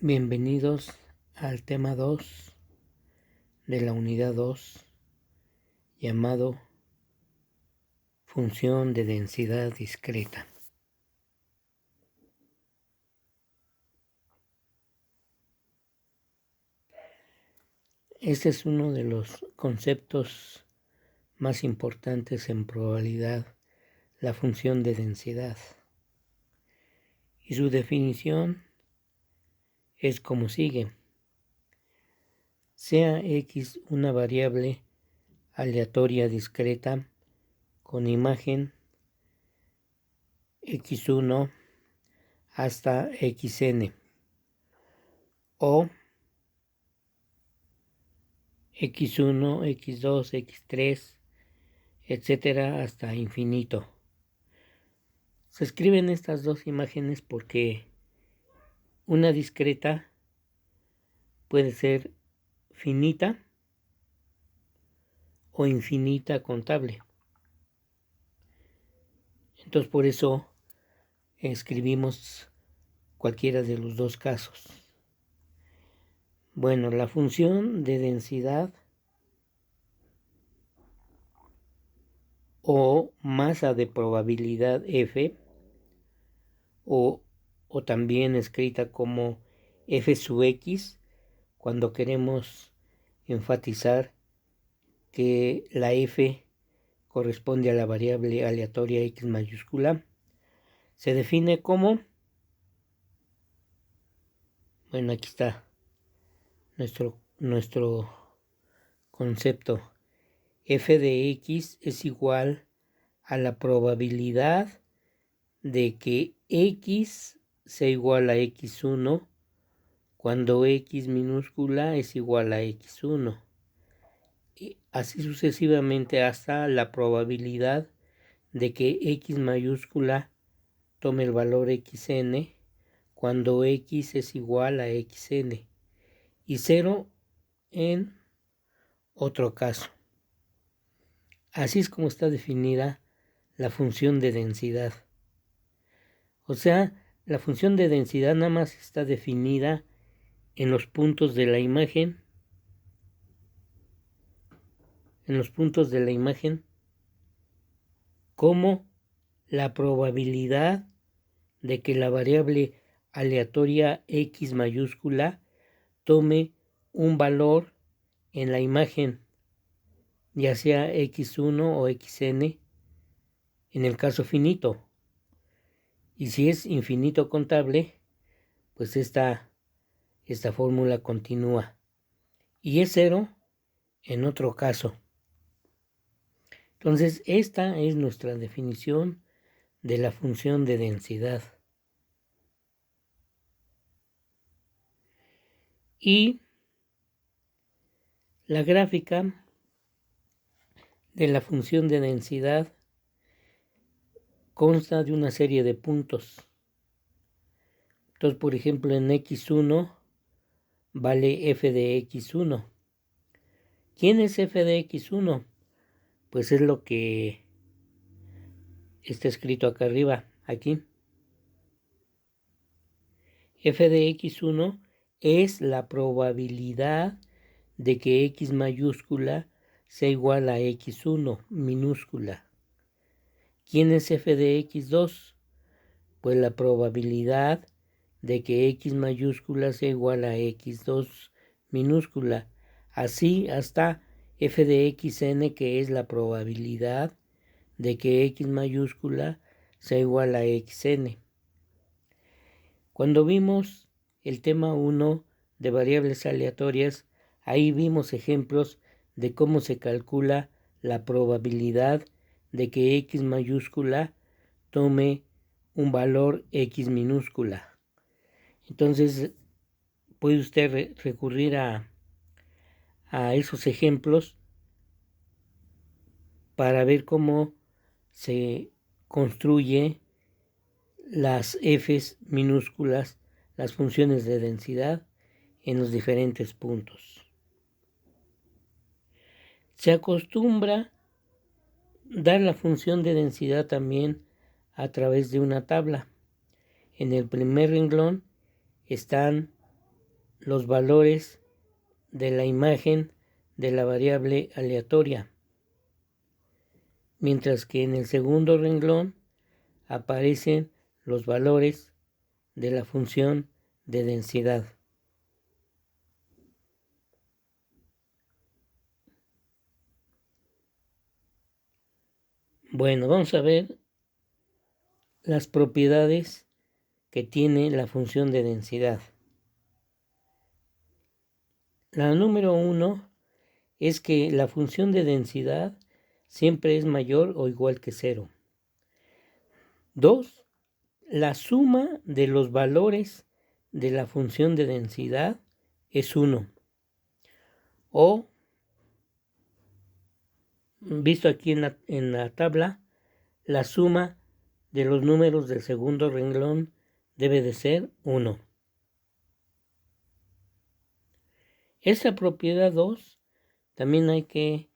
Bienvenidos al tema 2 de la unidad 2 llamado función de densidad discreta. Este es uno de los conceptos más importantes en probabilidad, la función de densidad. Y su definición es como sigue. Sea X una variable aleatoria discreta con imagen x1 hasta xn o x1, x2, x3, etcétera hasta infinito. Se escriben estas dos imágenes porque una discreta puede ser finita o infinita contable. Entonces por eso escribimos cualquiera de los dos casos. Bueno, la función de densidad o masa de probabilidad f o también escrita como f sub x cuando queremos enfatizar que la f corresponde a la variable aleatoria x mayúscula, se define como, bueno, aquí está nuestro concepto. F de x es igual a la probabilidad de que x sea igual a x1 cuando x minúscula es igual a x1. Y así sucesivamente hasta la probabilidad de que x mayúscula tome el valor xn cuando x es igual a xn y 0 en otro caso. Así es como está definida la función de densidad. O sea, la función de densidad nada más está definida en los puntos de la imagen, como la probabilidad de que la variable aleatoria x mayúscula tome un valor en la imagen, ya sea x1 o xn en el caso finito. Y si es infinito contable, pues esta fórmula continúa. Y es 0 en otro caso. Entonces, esta es nuestra definición de la función de densidad. Y la gráfica de la función de densidad consta de una serie de puntos. Entonces, por ejemplo, en x1 vale f de x1. ¿Quién es f de x1? Pues es lo que está escrito acá arriba, aquí. F de x1 es la probabilidad de que x mayúscula sea igual a x1 minúscula. ¿Quién es f de x2? Pues la probabilidad de que x mayúscula sea igual a x2 minúscula. Así hasta f de xn, que es la probabilidad de que x mayúscula sea igual a xn. Cuando vimos el tema 1 de variables aleatorias, ahí vimos ejemplos de cómo se calcula la probabilidad de que x mayúscula tome un valor x minúscula. Entonces puede usted recurrir a esos ejemplos para ver cómo se construye las f's minúsculas, las funciones de densidad en los diferentes puntos. Se acostumbra dar la función de densidad también a través de una tabla. En el primer renglón están los valores de la imagen de la variable aleatoria, mientras que en el segundo renglón aparecen los valores de la función de densidad. Bueno, vamos a ver las propiedades que tiene la función de densidad. La número 1 es que la función de densidad siempre es mayor o igual que 0. 2. La suma de los valores de la función de densidad es 1. O, visto aquí en la tabla, la suma de los números del segundo renglón debe de ser 1. Esta propiedad 2 también hay que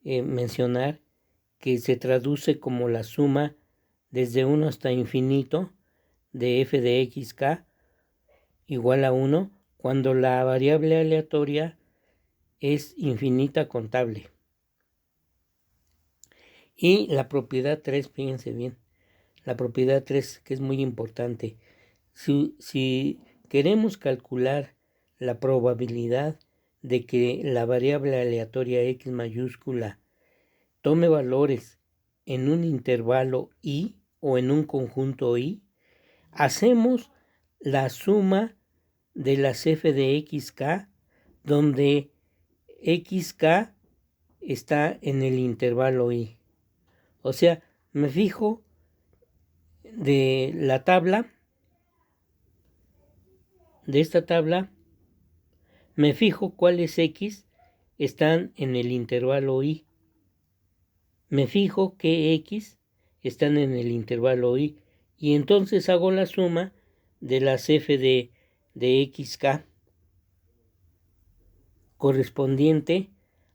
mencionar que se traduce como la suma desde 1 hasta infinito de f de xk igual a 1 cuando la variable aleatoria es infinita contable. Y la propiedad 3, fíjense bien, la propiedad 3 que es muy importante. Si queremos calcular la probabilidad de que la variable aleatoria x mayúscula tome valores en un intervalo i o en un conjunto i, hacemos la suma de las f de xk, donde xk está en el intervalo i. O sea, me fijo de la tabla, de esta tabla, me fijo cuáles x están en el intervalo i. Me fijo qué x están en el intervalo i. Y entonces hago la suma de las f de xk correspondiente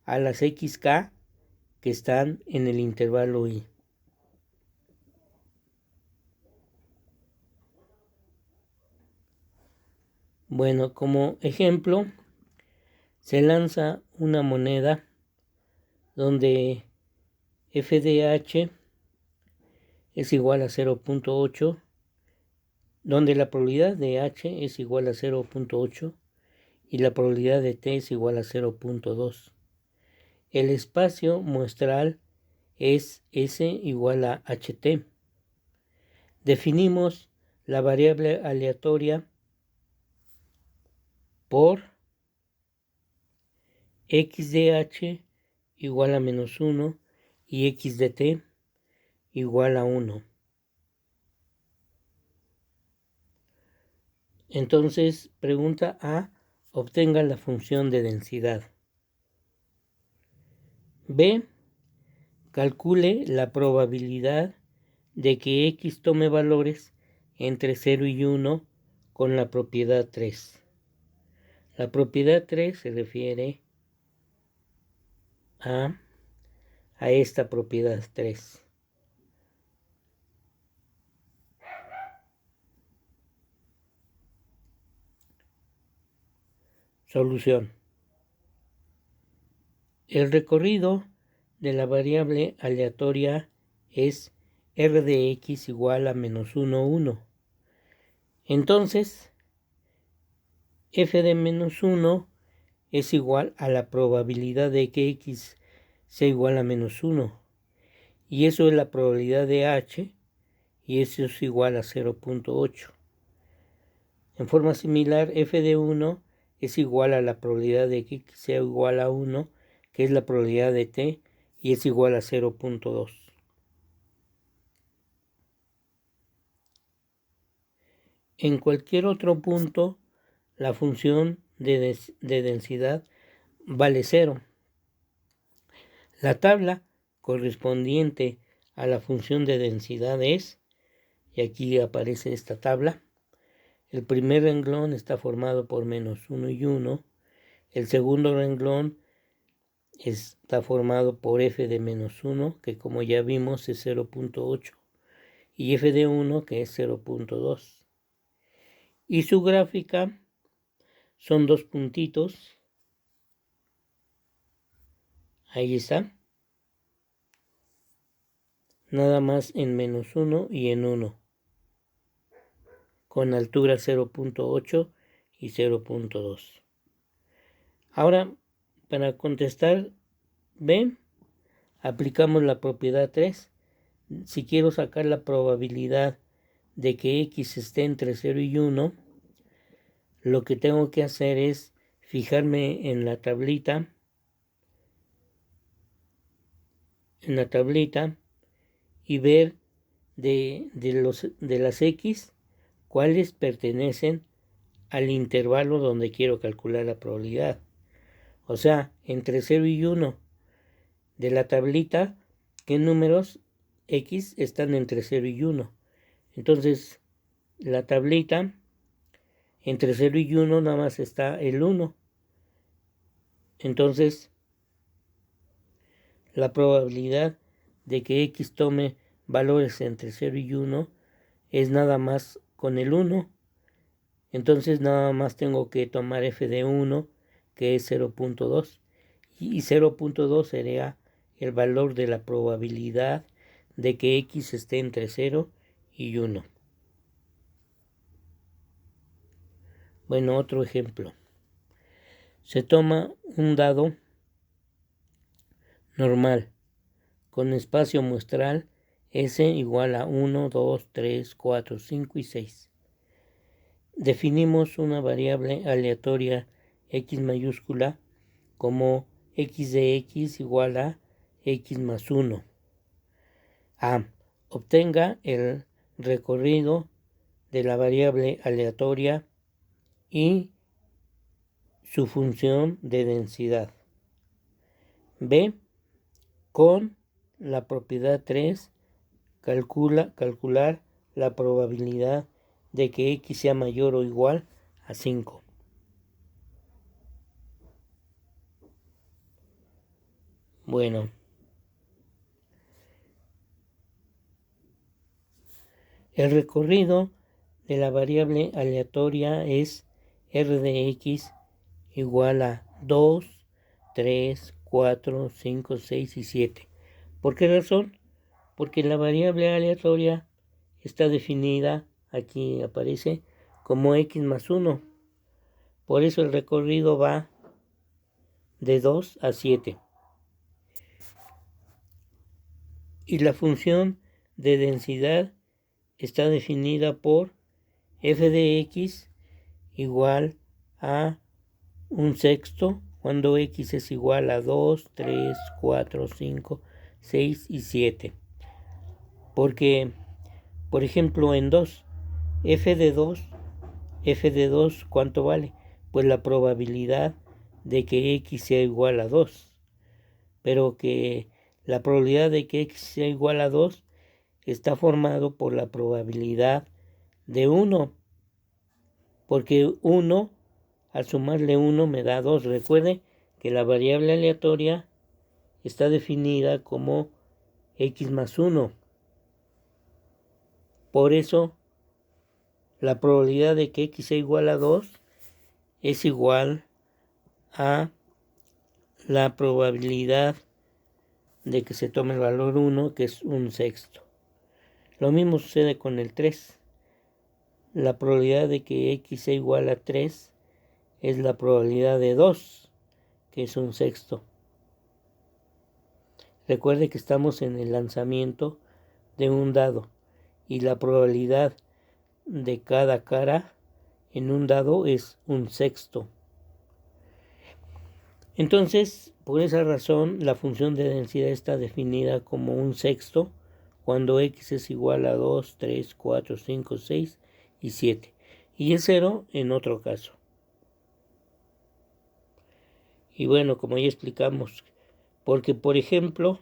a las xk que están en el intervalo i. Bueno, como ejemplo, se lanza una moneda donde f de h es igual a 0.8, donde la probabilidad de h es igual a 0.8 y la probabilidad de t es igual a 0.2. El espacio muestral es S igual a HT. Definimos la variable aleatoria por x de h igual a menos 1 y x de t igual a 1. Entonces, pregunta A, obtenga la función de densidad. B, calcule la probabilidad de que x tome valores entre 0 y 1 con la propiedad 3. La propiedad 3 se refiere a esta propiedad 3. Solución. El recorrido de la variable aleatoria es r de x igual a menos 1, 1. Entonces, f de menos 1 es igual a la probabilidad de que x sea igual a menos 1. Y eso es la probabilidad de h, y eso es igual a 0.8. En forma similar, f de 1 es igual a la probabilidad de que x sea igual a 1, que es la probabilidad de t, y es igual a 0.2. En cualquier otro punto, la función de densidad vale 0. La tabla correspondiente a la función de densidad es, y aquí aparece esta tabla, el primer renglón está formado por menos 1 y 1, el segundo renglón está formado por f de menos 1, que como ya vimos es 0.8, y f de 1, que es 0.2. Y su gráfica son dos puntitos. Ahí está. Nada más en -1 y en 1. Con altura 0.8 y 0.2. Ahora, para contestar B, aplicamos la propiedad 3. Si quiero sacar la probabilidad de que X esté entre 0 y 1, lo que tengo que hacer es fijarme en la tablita, y ver de las X cuáles pertenecen al intervalo donde quiero calcular la probabilidad. O sea, entre 0 y 1 de la tablita, ¿qué números X están entre 0 y 1? Entonces, la tablita, entre 0 y 1 nada más está el 1. Entonces, la probabilidad de que X tome valores entre 0 y 1 es nada más con el 1. Entonces nada más tengo que tomar f de 1, que es 0.2. Y 0.2 sería el valor de la probabilidad de que X esté entre 0 y 1. Bueno, otro ejemplo. Se toma un dado normal con espacio muestral S igual a 1, 2, 3, 4, 5 y 6. Definimos una variable aleatoria X mayúscula como x de X igual a X más 1. A. Obtenga el recorrido de la variable aleatoria y su función de densidad. B. Con la propiedad 3, calcular la probabilidad de que X sea mayor o igual a 5. Bueno, el recorrido de la variable aleatoria es r de X igual a 2, 3, 4, 5, 6 y 7. ¿Por qué razón? Porque la variable aleatoria está definida, aquí aparece, como X más 1. Por eso el recorrido va de 2 a 7. Y la función de densidad está definida por f de X igual a un sexto cuando X es igual a 2, 3, 4, 5, 6 y 7. Porque, por ejemplo, en 2, f de 2, ¿cuánto vale? Pues la probabilidad de que X sea igual a 2. Pero que la probabilidad de que X sea igual a 2 está formado por la probabilidad de 1. Porque 1, al sumarle 1 me da 2. Recuerde que la variable aleatoria está definida como X más 1. Por eso, la probabilidad de que X sea igual a 2 es igual a la probabilidad de que se tome el valor 1, que es un sexto. Lo mismo sucede con el 3. La probabilidad de que X sea igual a 3 es la probabilidad de 2, que es un sexto. Recuerde que estamos en el lanzamiento de un dado y la probabilidad de cada cara en un dado es un sexto. Entonces, por esa razón, la función de densidad está definida como un sexto cuando X es igual a 2, 3, 4, 5, 6 y 7. Y es 0 en otro caso. Y bueno, como ya explicamos, porque por ejemplo,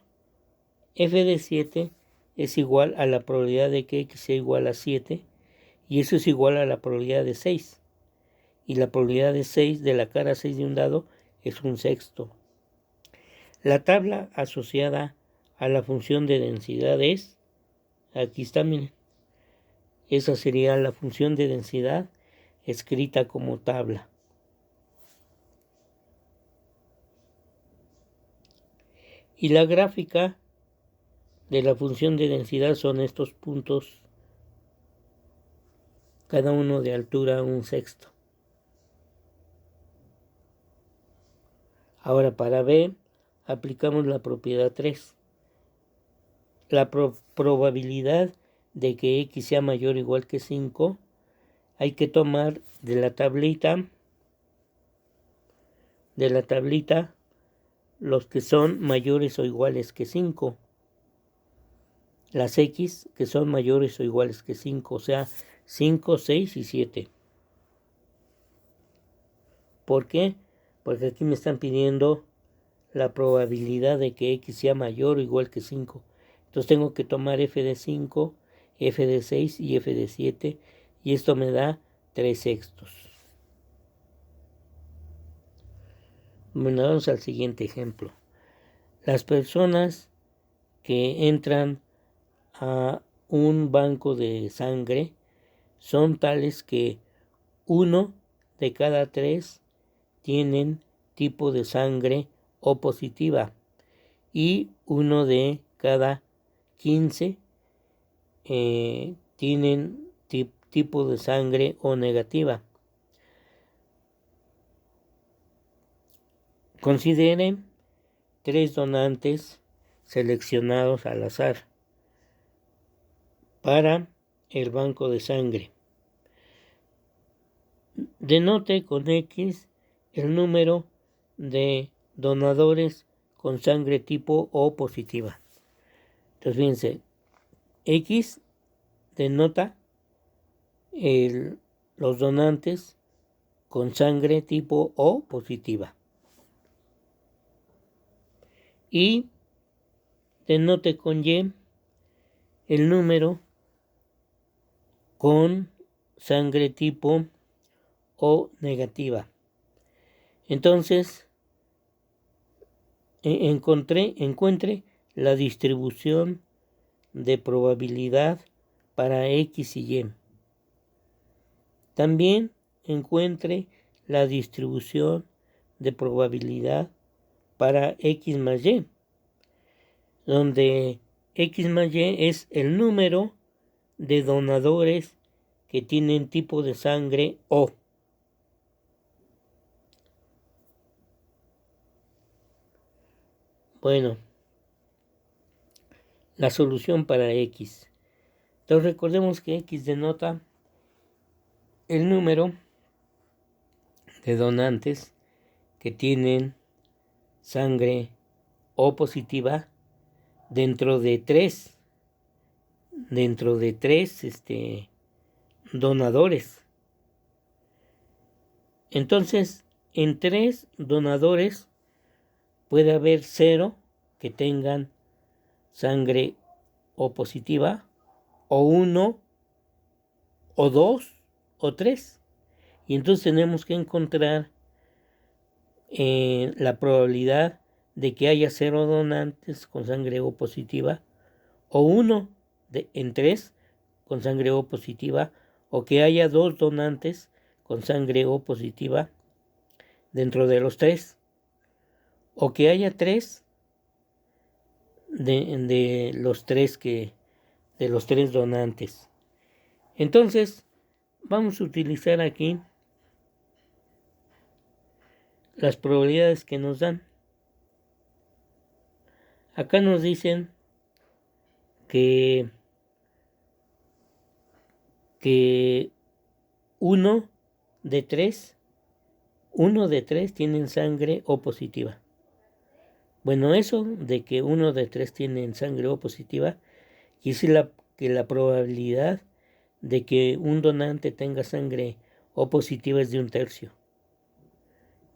f de 7 es igual a la probabilidad de que X sea igual a 7, y eso es igual a la probabilidad de 6. Y la probabilidad de 6 de la cara 6 de un dado es un sexto. La tabla asociada a la función de densidad es, aquí está, miren, esa sería la función de densidad escrita como tabla. Y la gráfica de la función de densidad son estos puntos, cada uno de altura 1/6. Ahora para B aplicamos la propiedad 3. La probabilidad de que x sea mayor o igual que 5 hay que tomar de la tablita los que son mayores o iguales que 5. Las x que son mayores o iguales que 5, o sea, 5, 6 y 7. ¿Por qué? Porque aquí me están pidiendo la probabilidad de que x sea mayor o igual que 5. Entonces tengo que tomar f de 5, f de 6 y f de 7, y esto me da 3/6. Bueno, vamos al siguiente ejemplo. Las personas que entran a un banco de sangre son tales que 1 de cada 3 tienen tipo de sangre O positiva y 1 de cada 15 tienen tipo de sangre O negativa. Consideren 3 donantes seleccionados al azar para el banco de sangre. Denote con X el número de donadores con sangre tipo O positiva. Entonces fíjense, X denota los donantes con sangre tipo O positiva. Y denote con Y el número con sangre tipo O negativa. Entonces, encuentre la distribución de probabilidad para X y Y. También encuentre la distribución de probabilidad para X más Y, donde X más Y es el número de donadores que tienen tipo de sangre O. Bueno, la solución para X. Entonces recordemos que X denota el número de donantes que tienen sangre O positiva dentro de tres donadores. Entonces, en 3 donadores puede haber 0 que tengan sangre O positiva, o 1, o 2, o 3. Y entonces tenemos que encontrar la probabilidad de que haya 0 donantes con sangre O positiva, o 1 en 3 con sangre O positiva, o que haya 2 donantes con sangre O positiva dentro de los 3, o que haya 3 de los 3 donantes. Entonces, vamos a utilizar aquí las probabilidades que nos dan. Acá nos dicen que 1 de 3 tienen sangre O positiva. Bueno, eso de que 1 de 3 tienen sangre O positiva, quiere que la probabilidad de que un donante tenga sangre O positiva es de 1/3.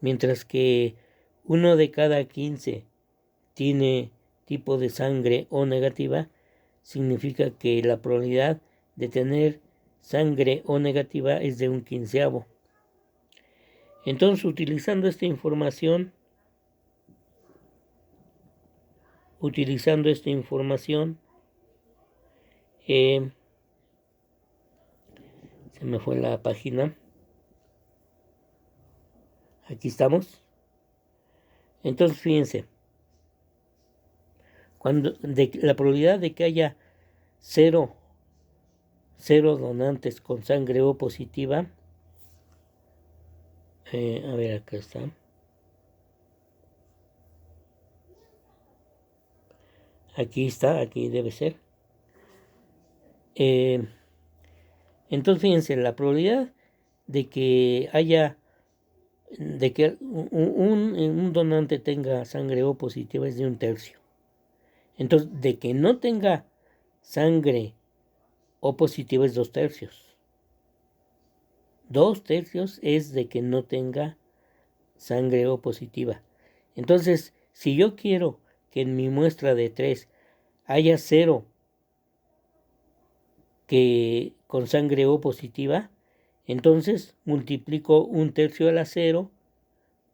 Mientras que 1 de cada 15 tiene tipo de sangre O negativa, significa que la probabilidad de tener sangre O negativa es de 1/15. Entonces, utilizando esta información, se me fue la página. Aquí estamos. Entonces, fíjense. la probabilidad de que haya cero donantes con sangre O positiva. A ver, acá está. Aquí está, aquí debe ser. Entonces, fíjense, la probabilidad de que un donante tenga sangre O positiva es de 1/3. Entonces, de que no tenga sangre O positiva es 2/3. 2/3 es de que no tenga sangre O positiva. Entonces, si yo quiero que en mi muestra de 3 haya 0 que con sangre O positiva, entonces multiplico 1/3 a la 0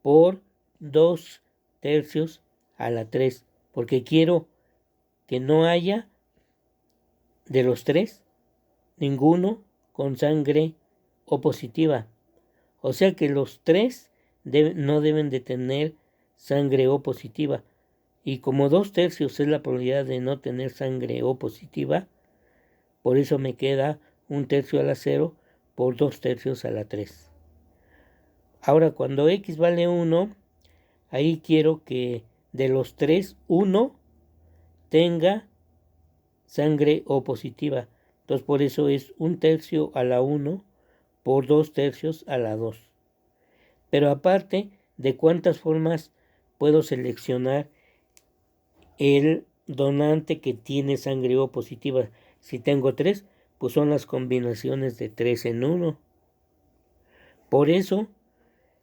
por 2/3 a la 3, porque quiero que no haya de los 3 ninguno con sangre O positiva. O sea que los 3 no deben de tener sangre O positiva. Y como 2/3 es la probabilidad de no tener sangre O positiva, por eso me queda 1/3 a la 0 por 2/3 a la 3. Ahora, cuando X vale 1, ahí quiero que de los 3, 1 tenga sangre O positiva. Entonces, por eso es 1/3 a la 1 por 2/3 a la 2. Pero aparte, ¿de cuántas formas puedo seleccionar el donante que tiene sangre O positiva? Si tengo 3, pues son las combinaciones de 3 en 1. Por eso,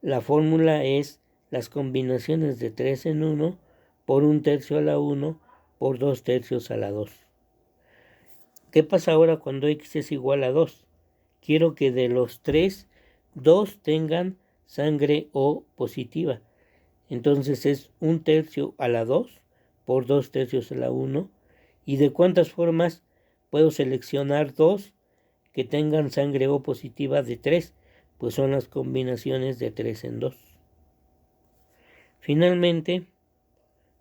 la fórmula es las combinaciones de 3 en 1 por 1/3 a la 1 por 2/3 a la 2. ¿Qué pasa ahora cuando X es igual a 2? Quiero que de los 3, 2 tengan sangre O positiva. Entonces es 1/3 a la 2 por 2/3 a la 1. ¿Y de cuántas formas puedo seleccionar 2 que tengan sangre O positiva de 3? Pues son las combinaciones de 3 en 2. Finalmente,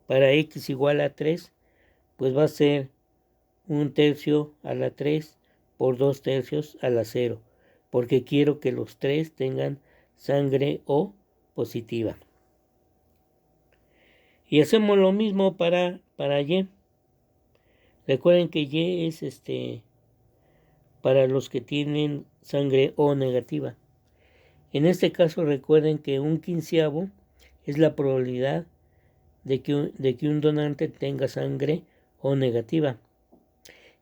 para X igual a 3, pues va a ser 1/3 a la 3 por 2/3 a la 0, porque quiero que los 3 tengan sangre O positiva. Y hacemos lo mismo para Y. Recuerden que Y es para los que tienen sangre O negativa. En este caso recuerden que 1/15 es la probabilidad de que un donante tenga sangre O negativa.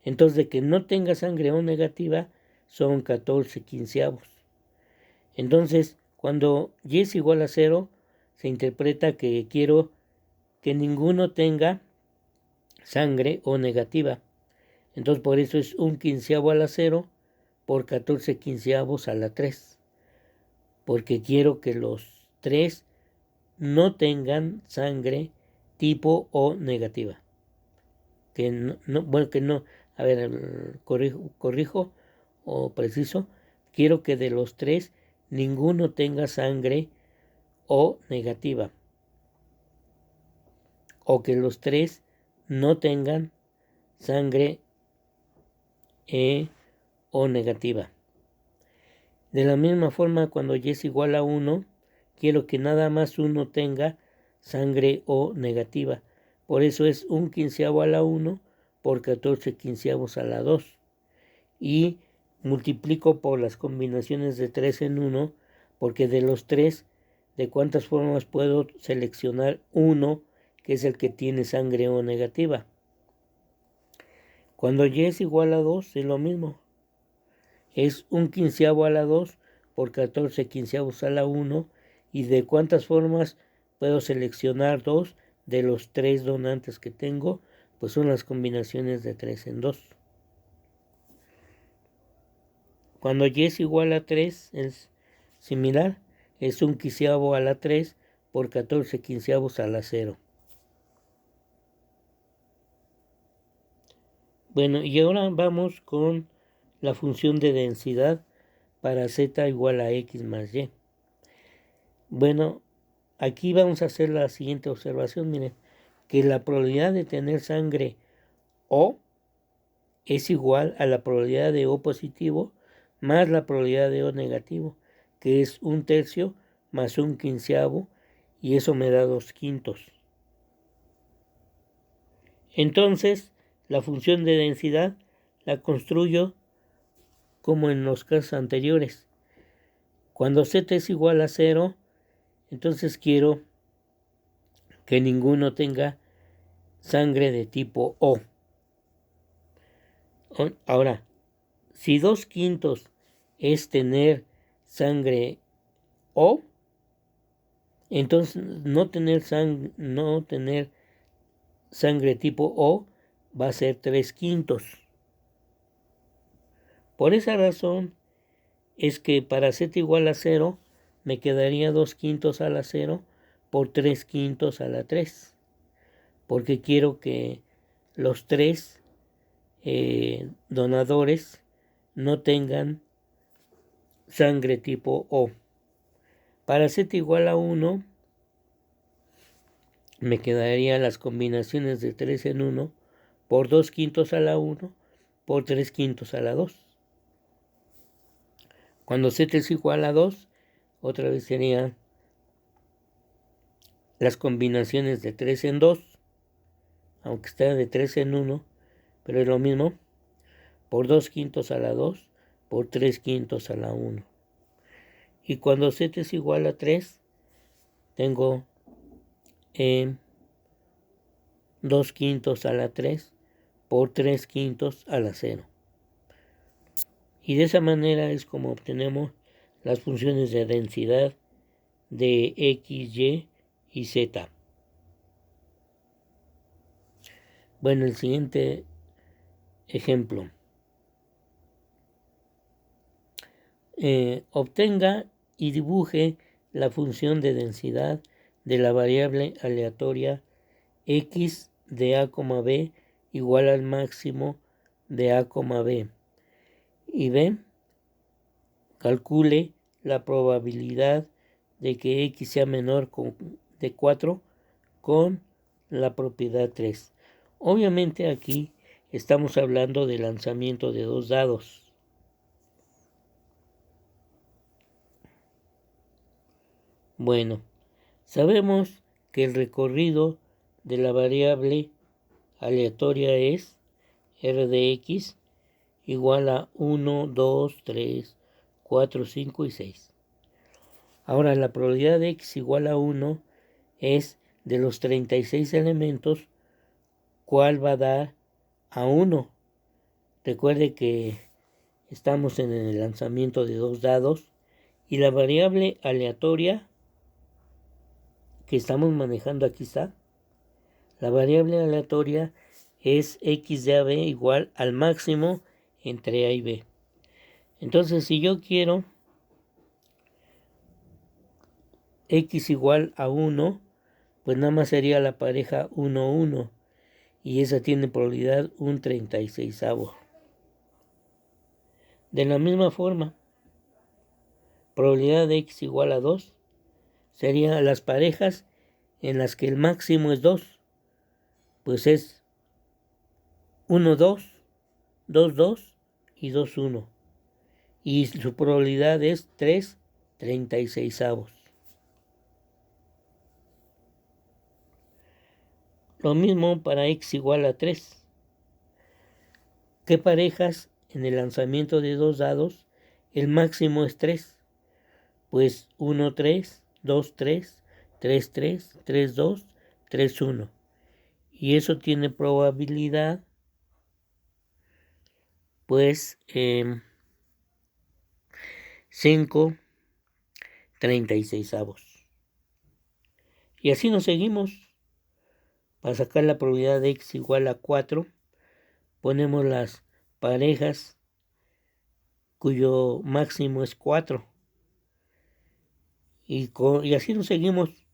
Entonces, de que no tenga sangre O negativa son 14/15. Entonces, cuando Y es igual a 0, se interpreta que quiero que ninguno tenga sangre O negativa. Entonces, por eso es 1/15 a la 0 por 14/15 a la 3. Porque quiero que los 3 no tengan sangre tipo O negativa. Que no, a ver, corrijo o preciso, quiero que de los 3 ninguno tenga sangre O negativa, o que los 3 no tengan sangre O negativa. De la misma forma, cuando Y es igual a 1, quiero que nada más uno tenga sangre O negativa. Por eso es 1/15 a la 1 por 14/15 a la 2. Y multiplico por las combinaciones de 3 en 1, porque de los 3, ¿de cuántas formas puedo seleccionar uno que es el que tiene sangre O negativa? Cuando Y es igual a 2 es lo mismo. Es 1/15 a la 2 por 14/15 a la 1. ¿Y de cuántas formas puedo seleccionar 2 de los 3 donantes que tengo? Pues son las combinaciones de 3 en 2. Cuando Y es igual a 3 es similar. Es 1/15 a la 3 por 14/15 a la 0. Bueno, y ahora vamos con la función de densidad para Z igual a X más Y. Bueno, aquí vamos a hacer la siguiente observación. Miren, que la probabilidad de tener sangre O es igual a la probabilidad de O positivo más la probabilidad de O negativo, que es 1/3 más 1/15, y eso me da 2/5. Entonces, la función de densidad la construyo como en los casos anteriores. Cuando z es igual a 0, entonces quiero que ninguno tenga sangre de tipo O. Ahora, si 2/5 es tener sangre O, entonces no tener sangre tipo O va a ser 3/5. Por esa razón es que para z igual a 0 me quedaría 2/5 a la 0 por 3/5 a la 3, porque quiero que los 3 donadores no tengan sangre tipo O. Para z igual a 1 me quedarían las combinaciones de 3 en 1 por 2/5 a la 1 por 3/5 a la 2. Cuando z es igual a 2, otra vez serían las combinaciones de 3 en 2, aunque está de 3 en 1, pero es lo mismo, por 2/5 a la 2 por 3/5 a la 1. Y cuando z es igual a 3, tengo 2/5 a la 3 por 3/5 a la 0. Y de esa manera es como obtenemos las funciones de densidad de x, y z. Bueno, el siguiente ejemplo. Obtenga y dibuje la función de densidad de la variable aleatoria x de a, b igual al máximo de a, b. Y b, calcule la probabilidad de que x sea menor de 4 con la propiedad 3. Obviamente aquí estamos hablando de lanzamiento de 2 dados. Bueno, sabemos que el recorrido de la variable aleatoria es r de x igual a 1, 2, 3, 4, 5 y 6. Ahora la probabilidad de x igual a 1 es de los 36 elementos, ¿cuál va a dar a 1? Recuerde que estamos en el lanzamiento de 2 dados y la variable aleatoria que estamos manejando aquí está. La variable aleatoria es x de a b igual al máximo entre a y b. Entonces, si yo quiero x igual a 1, pues nada más sería la pareja 1, 1. Y esa tiene probabilidad un 36avo. De la misma forma, probabilidad de x igual a 2 serían las parejas en las que el máximo es 2. Pues es 1, 2, 2, 2 y 2, 1. Y su probabilidad es 3, 36avos. Lo mismo para x igual a 3. ¿Qué parejas en el lanzamiento de 2 dados el máximo es 3? Pues 1, 3, 2, 3, 3, 3, 3, 2, 3, 1. Y eso tiene probabilidad, pues, 5, 36avos. Y así nos seguimos. Para sacar la probabilidad de x igual a 4, ponemos las parejas cuyo máximo es 4. Y así nos seguimos.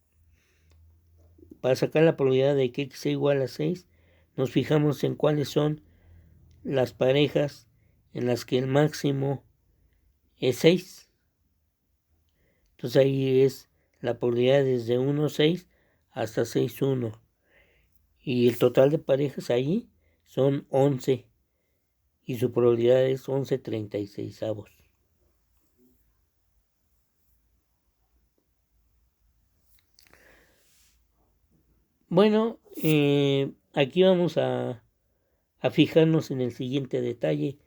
Para sacar la probabilidad de que x sea igual a 6, nos fijamos en cuáles son las parejas en las que el máximo es 6. Entonces ahí es la probabilidad desde 1, 6 hasta 6, 1. Y el total de parejas ahí son 11. Y su probabilidad es 11/36. Bueno, aquí vamos a fijarnos en el siguiente detalle,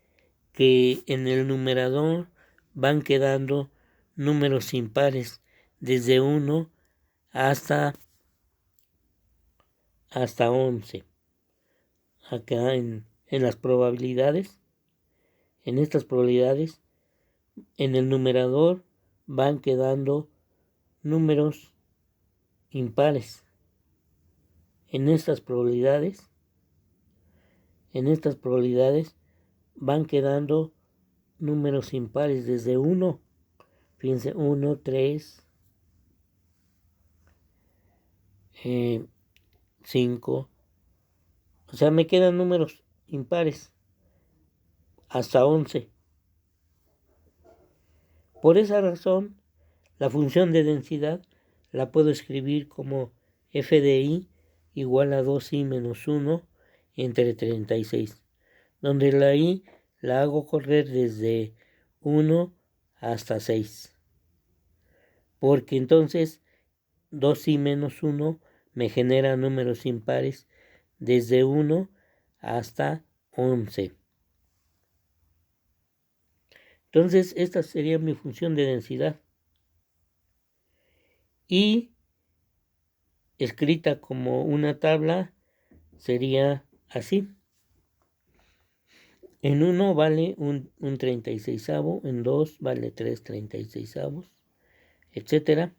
que en el numerador van quedando números impares desde 1 hasta 11. Acá en las probabilidades, en estas probabilidades, en el numerador van quedando números impares. En estas probabilidades van quedando números impares desde 1. Fíjense, 1, 3, 5. O sea, me quedan números impares hasta 11. Por esa razón, la función de densidad la puedo escribir como f de i igual a 2i menos 1 entre 36, donde la i la hago correr desde 1 hasta 6. Porque entonces 2i menos 1 me genera números impares desde 1 hasta 11. Entonces, esta sería mi función de densidad. Y escrita como una tabla sería así. En 1 vale un 36avo, en 2 vale 3 36avos, etc.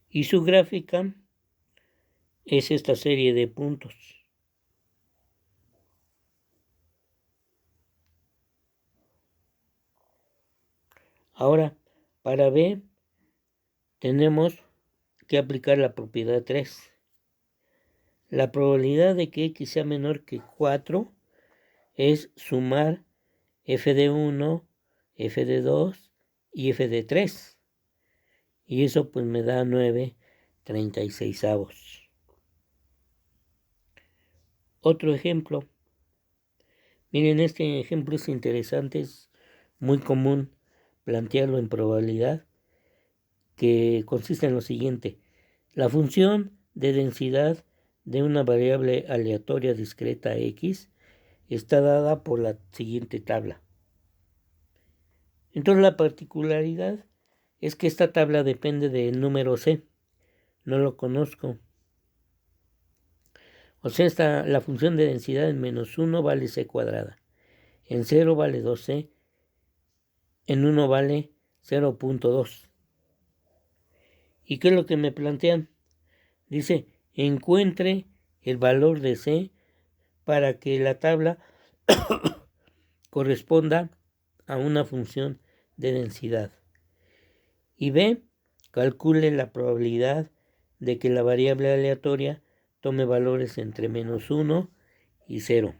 Y su gráfica es esta serie de puntos. Ahora, para B tenemos que aplicar la propiedad 3. La probabilidad de que x sea menor que 4 es sumar f de 1, f de 2 y f de 3. Y eso pues me da 9/36. Otro ejemplo. Miren, este ejemplo es interesante, es muy común plantearlo en probabilidad, que consiste en lo siguiente. La función de densidad de una variable aleatoria discreta x está dada por la siguiente tabla. Entonces la particularidad es que esta tabla depende del número c. No lo conozco. O sea, la función de densidad en -1 vale c cuadrada. En 0 vale 2c. En 1 vale 0.2. ¿Y qué es lo que me plantean? Dice, encuentre el valor de c para que la tabla corresponda a una función de densidad. Y B, calcule la probabilidad de que la variable aleatoria tome valores entre -1 y 0.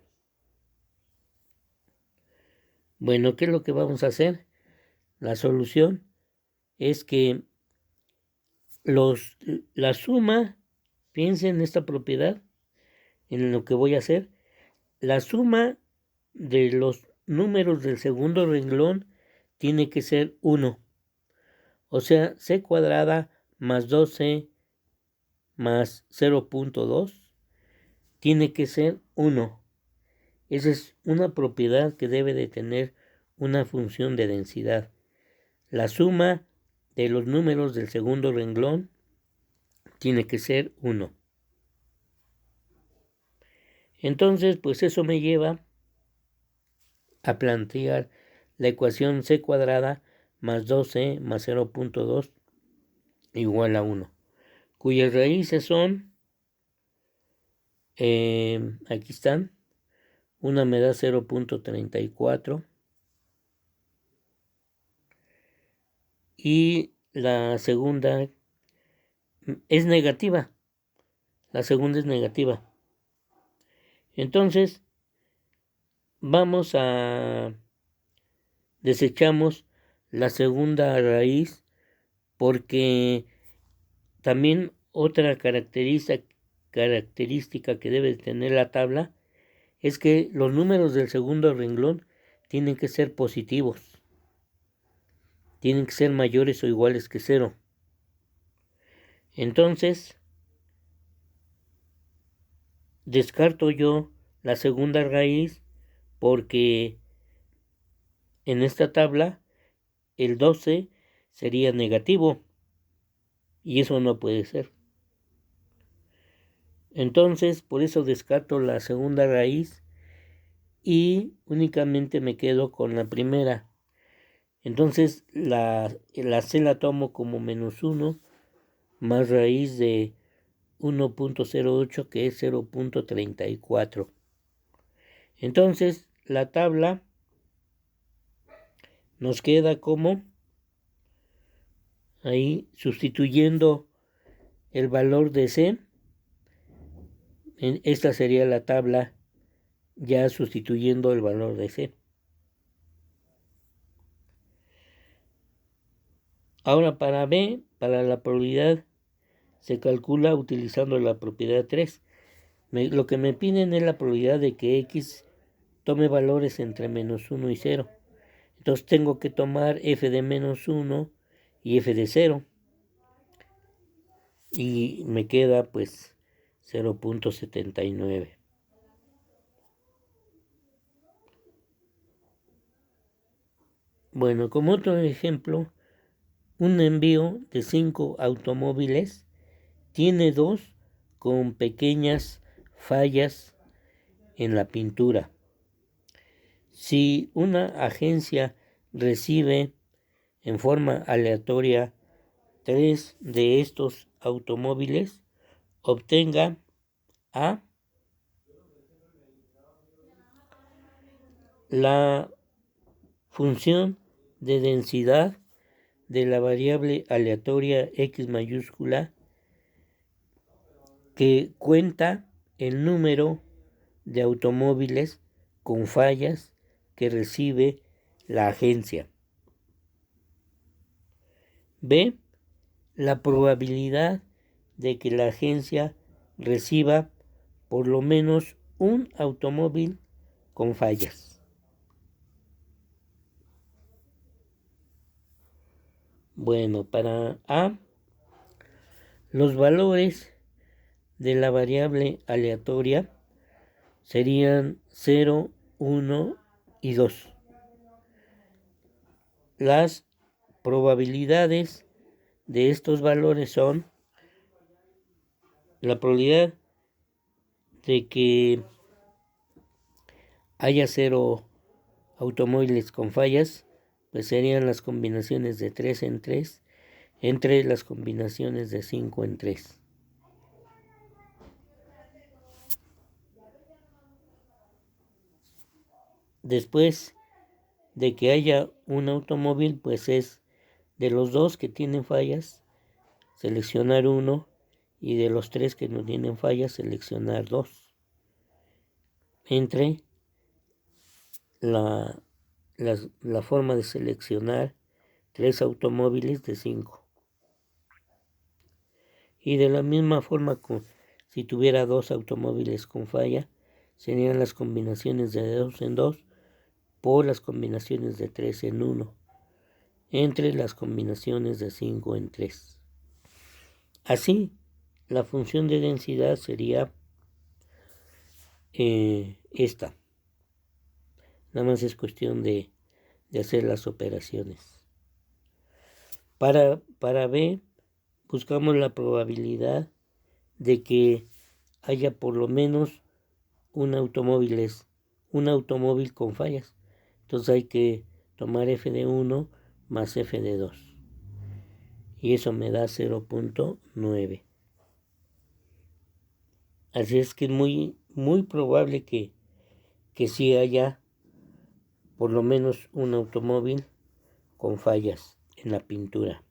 Bueno, ¿qué es lo que vamos a hacer? La solución es que la suma, piensen en esta propiedad, en lo que voy a hacer, la suma de los números del segundo renglón tiene que ser 1. O sea, c cuadrada más 2c más 0.2 tiene que ser 1. Esa es una propiedad que debe de tener una función de densidad. La suma de los números del segundo renglón tiene que ser 1. Entonces, pues eso me lleva a plantear la ecuación c cuadrada más 2c más 0.2 igual a 1, cuyas raíces son, aquí están, una me da 0.34 y la segunda es negativa. La segunda es negativa. Entonces, desechamos la segunda raíz porque también Otra característica que debe tener la tabla es que los números del segundo renglón tienen que ser positivos. Tienen que ser mayores o iguales que 0. Entonces, descarto yo la segunda raíz porque en esta tabla el 12 sería negativo y eso no puede ser. Entonces, por eso descarto la segunda raíz y únicamente me quedo con la primera. Entonces, la C la tomo como -1 más raíz de 1.08 que es 0.34. Entonces, la tabla nos queda como ahí sustituyendo el valor de C. Esta sería la tabla ya sustituyendo el valor de C. Ahora para B, para la probabilidad se calcula utilizando la propiedad 3. Lo que me piden es la probabilidad de que X tome valores entre -1 y 0. Entonces tengo que tomar f de -1 y f de 0. Y me queda pues 0.79. Bueno, como otro ejemplo, un envío de 5 automóviles tiene 2 con pequeñas fallas en la pintura. Si una agencia recibe en forma aleatoria 3 de estos automóviles, obtenga a la función de densidad de la variable aleatoria X mayúscula que cuenta el número de automóviles con fallas que recibe la agencia. B. La probabilidad de que la agencia reciba por lo menos un automóvil con fallas. Bueno, para A, los valores de la variable aleatoria serían 0, 1 y 2. Las probabilidades de estos valores son la probabilidad de que haya 0 automóviles con fallas, pues serían las combinaciones de 3 en 3 entre las combinaciones de 5 en 3. Después de que haya un automóvil, pues es de los 2 que tienen fallas, seleccionar 1, y de los 3 que no tienen fallas, seleccionar 2. Entre la forma de seleccionar 3 automóviles de 5. Y de la misma forma, si tuviera 2 automóviles con falla, serían las combinaciones de 2 en 2 por las combinaciones de 3 en 1 entre las combinaciones de 5 en 3. Así, la función de densidad sería esta. Nada más es cuestión de hacer las operaciones. Para B, buscamos la probabilidad de que haya por lo menos un automóvil con fallas. Entonces hay que tomar f de 1 más f de 2. Y eso me da 0.9. Así es que es muy, muy probable que sí haya por lo menos un automóvil con fallas en la pintura.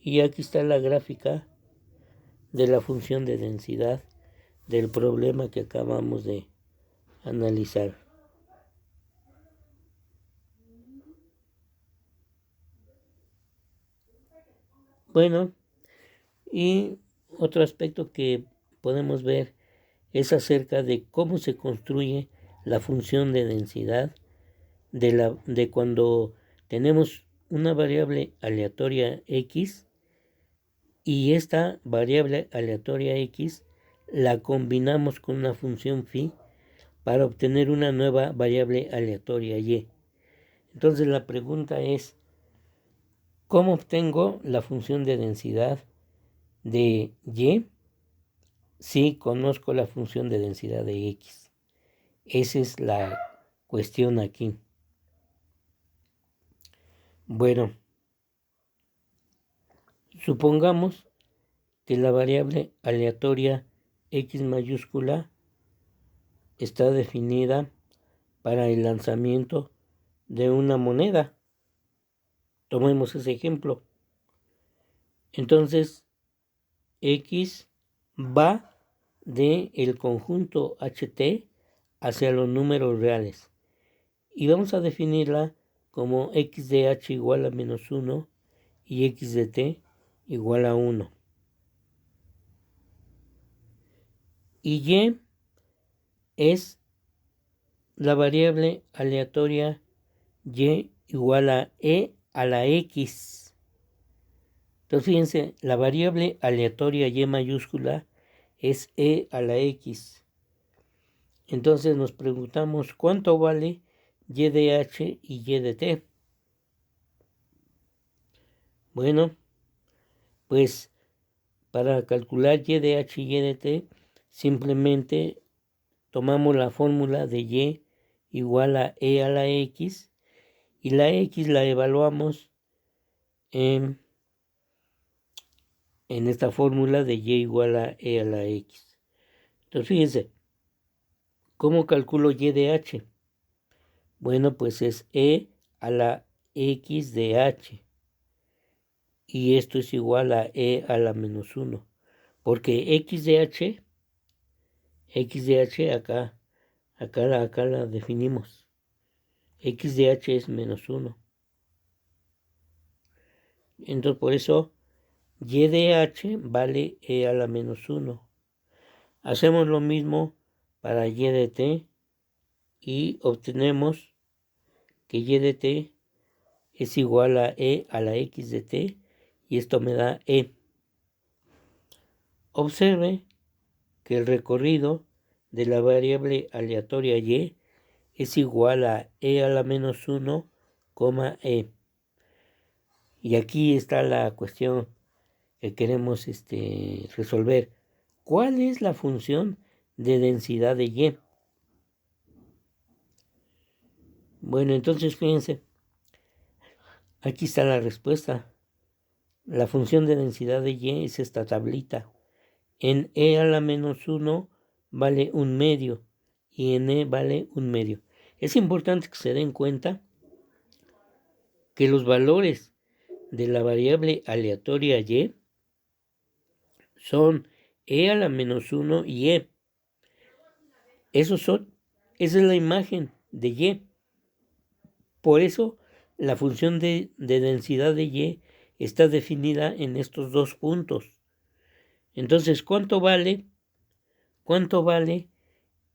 Y aquí está la gráfica de la función de densidad del problema que acabamos de analizar. Bueno, Y otro aspecto que podemos ver es acerca de cómo se construye la función de densidad de cuando tenemos una variable aleatoria x y esta variable aleatoria x la combinamos con una función phi para obtener una nueva variable aleatoria y. Entonces la pregunta es, ¿cómo obtengo la función de densidad de y si conozco la función de densidad de x? Esa es la cuestión aquí. Bueno, supongamos que la variable aleatoria x mayúscula está definida para el lanzamiento de una moneda. Tomemos ese ejemplo. Entonces, x va del conjunto ht hacia los números reales. Y vamos a definirla como x de h igual a menos 1 y x de t igual a 1. Y y es la variable aleatoria y igual a e a la x. Entonces fíjense, la variable aleatoria y mayúscula es e a la x. Entonces nos preguntamos cuánto vale y de h y y de t. Bueno, pues para calcular y de h y y de t, simplemente tomamos la fórmula de y igual a e a la x y la x la evaluamos en esta fórmula de y igual a e a la x. Entonces fíjense, ¿cómo calculo y de h? Bueno, pues es e a la x de h. Y esto es igual a e a la menos 1. Porque x de h acá la definimos. X de h es menos 1. Entonces por eso y de h vale e a la menos 1. Hacemos lo mismo para y de t y obtenemos que y de t es igual a e a la x de t y esto me da e. Observe que el recorrido de la variable aleatoria y es igual a e a la menos 1, e. Y aquí está la cuestión que queremos resolver. ¿Cuál es la función de densidad de y? Bueno, entonces fíjense, aquí está la respuesta. La función de densidad de y es esta tablita. En e a la menos 1 vale 1/2 y en e vale 1/2. Es importante que se den cuenta que los valores de la variable aleatoria y son e a la menos 1 y e. Esa es la imagen de y. Por eso la función de densidad de y está definida en estos dos puntos. Entonces, ¿cuánto vale? ¿Cuánto vale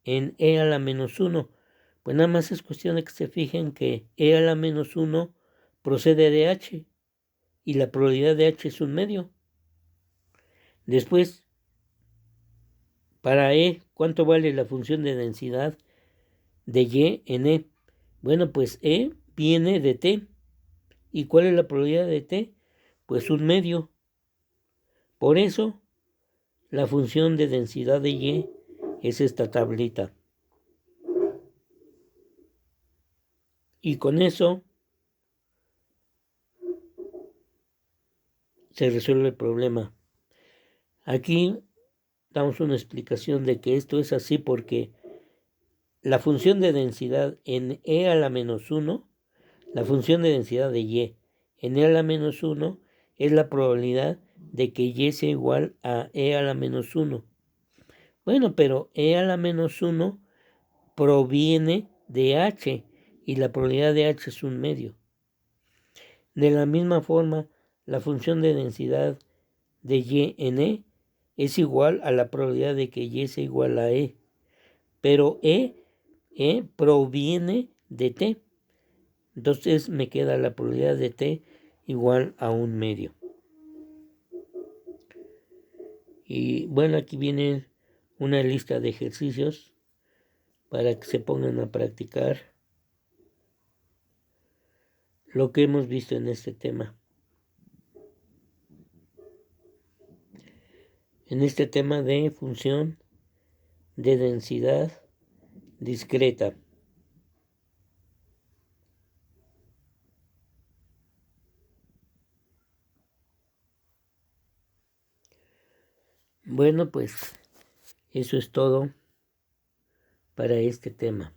en e a la menos 1? Pues nada más es cuestión de que se fijen que e a la menos 1 procede de h y la probabilidad de h es 1/2. Después, para e, ¿cuánto vale la función de densidad de y en e? Bueno, pues e viene de t. ¿Y cuál es la probabilidad de t? Pues 1/2. Por eso, la función de densidad de y es esta tablita. Y con eso se resuelve el problema. Aquí damos una explicación de que esto es así porque la función de densidad en e a la menos 1, la función de densidad de y en e a la menos 1 es la probabilidad de que y sea igual a e a la menos 1. Bueno, pero e a la menos 1 proviene de h y la probabilidad de h es 1/2. De la misma forma, la función de densidad de Y en E es igual a la probabilidad de que Y sea igual a E. Pero E proviene de T. Entonces me queda la probabilidad de T igual a 1/2. Y bueno, aquí viene una lista de ejercicios para que se pongan a practicar lo que hemos visto en este tema. En este tema de función de densidad discreta. Bueno, pues eso es todo para este tema.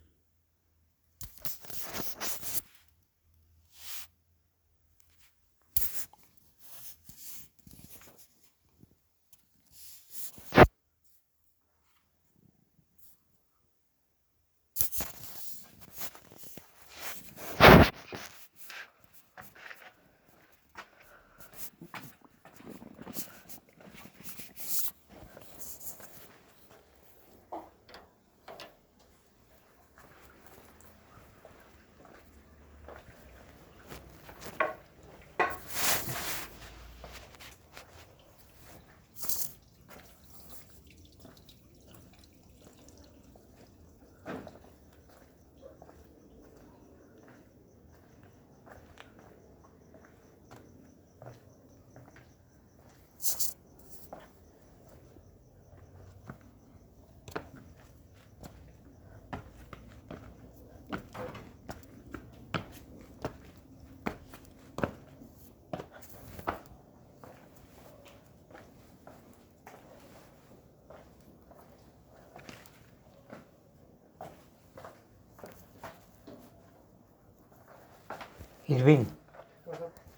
Irving,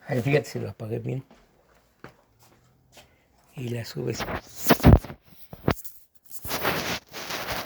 ahí fíjate si lo apagué bien y la subes.